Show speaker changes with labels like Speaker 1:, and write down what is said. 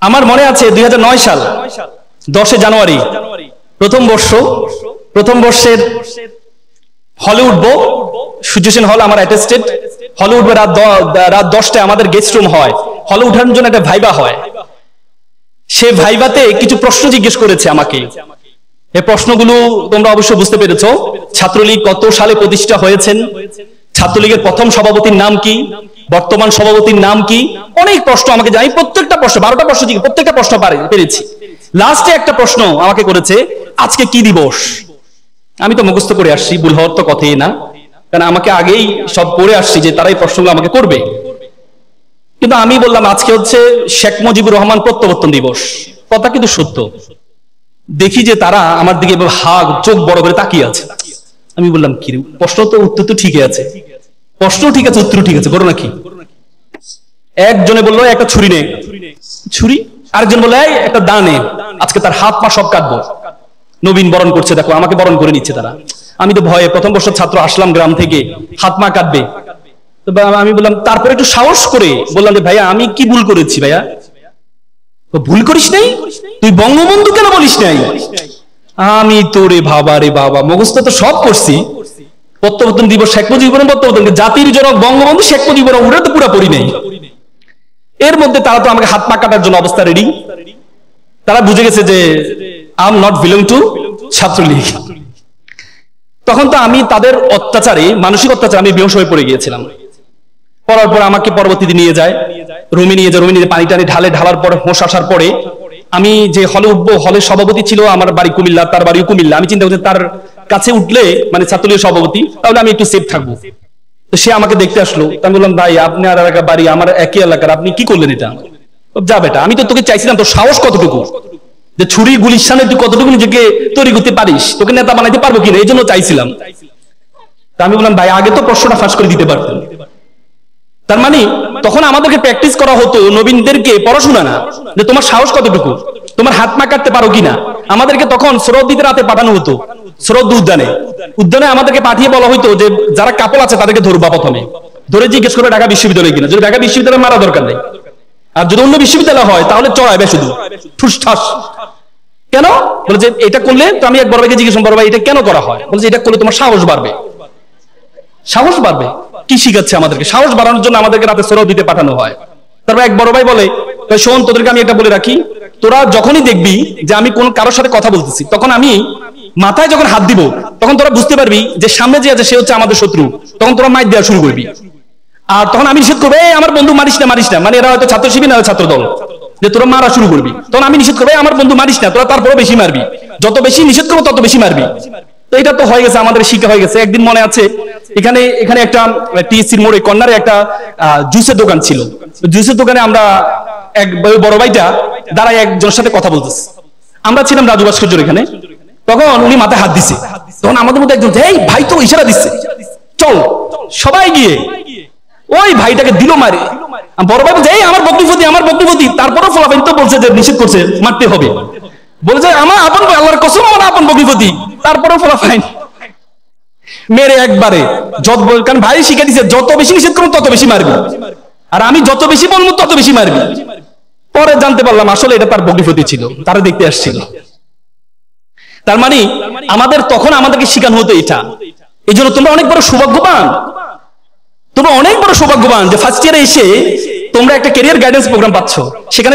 Speaker 1: আমার মনে আছে 2009 সাল 10 জানুয়ারি প্রথম বর্ষের হলে উঠবো, সুজেশন হল আমার অ্যাটেস্টেড, হলে উঠবে রাত 10টায় আমাদের গেস্ট রুম হয়, হলে উঠানোর জন্য একটা ভাইবা হয়। সে ভাইবাতে কিছু প্রশ্ন জিজ্ঞেস করেছে আমাকে। এই প্রশ্নগুলো তোমরা অবশ্যই বুঝতে পেরেছো। ছাত্রলীগ কত সালে প্রতিষ্ঠা হয়েছেন, ছাত্রলীগের প্রথম সভাপতির নাম কি, বর্তমান সভাপতির নাম কি, অনেক প্রশ্ন আমাকে জানি। প্রত্যেকটা প্রশ্ন 12টা প্রশ্ন জিজ্ঞেস, প্রত্যেকটা প্রশ্ন পেরেছি। লাস্টে একটা প্রশ্ন আমাকে করেছে, আজকে কি দিবস? আমি তো মুখস্থ করে আসছি, ভুল হওয়ার তো কথাই না, কারণ আমাকে আগেই সব পড়ে আসছি যে তারা এই প্রশ্নগুলো আমাকে করবে। কিন্তু আমি বললাম আজকে হচ্ছে শেখ মুজিবুর রহমান প্রত্যাবর্তন দিবস। কথা কিন্তু সত্য। দেখি যে তারা আমার দিকে চোখ বড় করে তাকিয়ে আছে। আমি বললাম কি প্রশ্ন, তো উত্তর তো ঠিকই আছে, প্রশ্ন ঠিক আছে, উত্তর ঠিক আছে, করো নাকি? একজনে বললো একটা ছুরি নে, ছুরি। আরেকজন বললো একটা দা নে, আজকে তার হাত পা সব কাটবো। নবীন বরণ করছে, দেখো আমাকে বরণ করে নিচ্ছে তারা। আমি তো ভয়ে প্রথম বর্ষের ছাত্র, আসলাম গ্রাম থেকে, হাত মা কাটবে। আমি বললাম, তারপরে একটু সাহস করে বললাম যে ভাইয়া আমি কি ভুল করেছি? ভাইয়া ভুল করিস নাই, তুই বঙ্গবন্ধু কেন বলিস নাই? আমি তো রে বাবা মুখস্থ তো সব করছি। প্রত্যাবর্তন দিবস শেখ মুজিবুর রহমান প্রত্যাবর্তন, জাতির জনক বঙ্গবন্ধু শেখ মুজিবুর রহমান, ওটা তো পুরো পড়ি নাই। এর মধ্যে তারা তো আমাকে হাত পা কাটার জন্য অবস্থা রেডি। তারা বুঝে গেছে যে I am not belong to Chhatra League. তখন তো আমি তাদের অত্যাচারে, মানসিক অত্যাচারে আমি বেহুশ হয়ে পড়ে গিয়েছিলাম। পড়ার পর আমাকে পরবর্তীতে নিয়ে যায় রুমে, নিয়ে পানি টানি ঢালার পরে হোঁশ আসার পরে আমি যে হলে উঠবো, হলের সভাপতি ছিল আমার বাড়ি কুমিল্লা, তার বাড়ি কুমিল্লা। আমি চিন্তা করছি তার কাছে উঠলে, মানে ছাত্রলীগের সভাপতি, তাহলে আমি একটু সেফ থাকবো। তো সে আমাকে দেখতে আসলো। আমি বললাম, ভাই আপনার এলাকা বাড়ি আমার একই এলাকার, আপনি কি করলেন এটা? যা বেটা, আমি তো তোকে চাইছিলাম, তোর সাহস কতটুকু, যে ছুরি গুলির সামনে তুই কতটুকু নিজেকে তৈরি করতে পারিস, তোকে নেতা বানাইতে পারবো কিনা, এই জন্য চাইছিলাম। তা আমি বললাম, ভাই আগে তো প্রশ্নটা ফাঁস করে দিতে পারতেন। তার মানে তখন আমাদেরকে প্র্যাকটিস করা হতো নবীনদেরকে, পড়াশোনা না, যে তোমার সাহস কতটুকু, তোমার হাত মা কাটতে পারো কিনা। আমাদেরকে তখন স্রোত দিতে রাতে পাঠানো হতো, স্রোত উদ্যানে আমাদেরকে পাঠিয়ে বলা হইতো যে যারা কাপল আছে তাদেরকে ধরবা, প্রথমে ধরে জিজ্ঞেস করে ঢাকা বিশ্ববিদ্যালয় কিনা। যদি ঢাকা বিশ্ববিদ্যালয় মারা দরকার নেই, আর যদি অন্য বিশ্ববিদ্যালয় হয় তাহলে চড়াইবে শুধু ঠুসঠাস। কেন? বলে যে এটা করলে, তো আমি এক বড় ভাইকে জিজ্ঞেস, বড় ভাই এটা কেন করা হয়? বলছে এটা করলে তোমার সাহস বাড়বে। সাহস বাড়বে? কি শিখাচ্ছে আমাদেরকে? সাহস বাড়ানোর জন্য আমাদেরকে রাতে সরব দিতে পাঠানো হয়। তারপর এক বড় ভাই বলে, শোন তোদেরকে আমি একটা বলে রাখি, তোরা যখনই দেখবি যে আমি কোন কারোর সাথে কথা বলতেছি, তখন আমি মাথায় যখন হাত দিব, তখন তোরা বুঝতে পারবি যে সামনে যে আছে সে হচ্ছে আমাদের শত্রু। তখন তোরা মাইর দেওয়া শুরু করবি। আর তখন আমি নিষেধ করবো, আমার বন্ধু মারিস না, মানে এরা হয়তো ছাত্র শিবির না ছাত্র দল, যে তোরা মারা শুরু করবি। তখন আমি নিষেধ করবো, আমার বন্ধু মারিস না, তোরা তারপরে বেশি মারবি, যত বেশি নিষেধ করবো তত বেশি মারবি। তো এটা তো হয়ে গেছে, আমাদের শিক্ষা হয়ে গেছে। একদিন মনে আছে এখানে একটা টিএসসির মোড়ে কর্নারে একটা জুসের দোকান ছিল। জুসের দোকানে আমরা এক বড় ভাইটা দাঁড়ায় একজনের সাথে কথা বলতেছে। আমরা ছিলাম রাজু ভাস্কর্যের এখানে। তখন উনি মাথায় হাত দিছে। তখন আমাদের মধ্যে একজন, এই ভাই তো ইশারা দিচ্ছে, চল সবাই গিয়ে ওই ভাইটাকে দিল মারে। বড় ভাই বলছে, এই আমার বক্তব্য। তারপরেও ফলাফল তো বলছে যে নিষেধ করছে, মারতে হবে। বলছে আমার আপন, আল্লাহর কসম আমার আপন বক্তব্য। তারপরেও ফলাফল মেরে একবারে, কারণ ভাই শিখে দিচ্ছে যত বেশি নিষেধ করবো তত বেশি মারবি, আর আমি যত বেশি বলবো তত বেশি মারবি। পরে জানতে পারলাম আসলে এটা তার বক্তব্য ছিল, তারা দেখতে আসছিল। তার মানে তখন আমাদেরকে শিখানো হতো এটা। এই জন্য তোমরা অনেক বড় সৌভাগ্যবান, যে ফার্স্ট ইয়ারে এসে তোমরা একটা ক্যারিয়ার গাইডেন্স প্রোগ্রাম পাচ্ছ। সেখানে